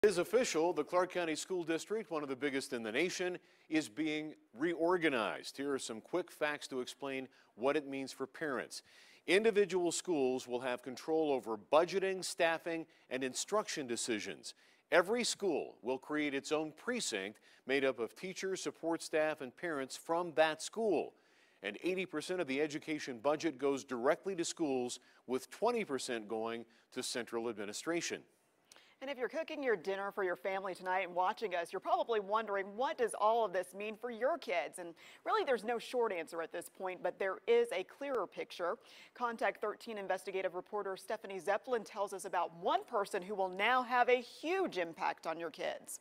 It is official. The Clark County School District, one of the biggest in the nation, is being reorganized. Here are some quick facts to explain what it means for parents. Individual schools will have control over budgeting, staffing, and instruction decisions. Every school will create its own precinct made up of teachers, support staff, and parents from that school. And 80% of the education budget goes directly to schools, with 20% going to central administration. And if you're cooking your dinner for your family tonight and watching us, you're probably wondering, what does all of this mean for your kids? And really, there's no short answer at this point, but there is a clearer picture. Contact 13 investigative reporter Stephanie Zepelin tells us about one person who will now have a huge impact on your kids.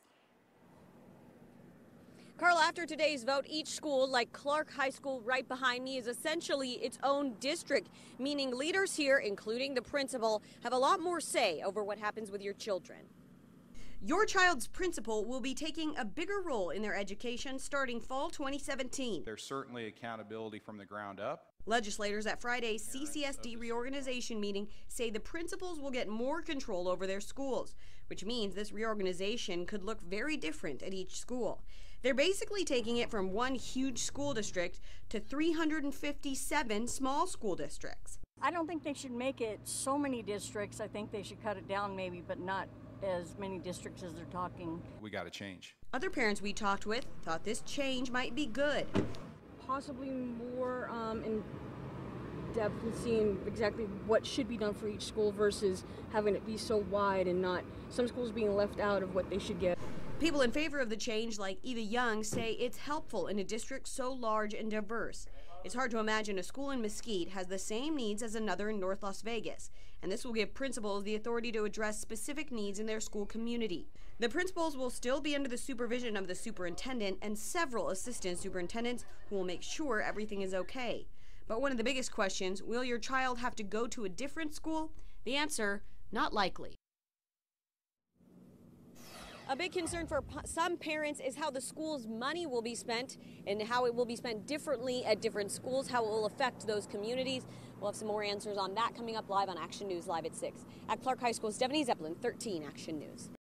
Carl, after today's vote, each school, like Clark High School right behind me, is essentially its own district, meaning leaders here, including the principal, have a lot more say over what happens with your children. Your child's principal will be taking a bigger role in their education starting fall 2017. There's certainly accountability from the ground up. Legislators at Friday's CCSD reorganization meeting say the principals will get more control over their schools, which means this reorganization could look very different at each school. They're basically taking it from one huge school district to 357 small school districts. I don't think they should make it so many districts. I think they should cut it down maybe, but not as many districts as they're talking. We got to change. Other parents we talked with thought this change might be good. Possibly more in depth and seeing exactly what should be done for each school versus having it be so wide and not some schools being left out of what they should get. People in favor of the change, like Eva Young, say it's helpful in a district so large and diverse. It's hard to imagine a school in Mesquite has the same needs as another in North Las Vegas, and this will give principals the authority to address specific needs in their school community. The principals will still be under the supervision of the superintendent and several assistant superintendents who will make sure everything is okay. But one of the biggest questions, will your child have to go to a different school? The answer, not likely. A big concern for some parents is how the school's money will be spent and how it will be spent differently at different schools, how it will affect those communities. We'll have some more answers on that coming up live on Action News Live at 6. At Clark High School, Stephanie Zepelin, 13 Action News.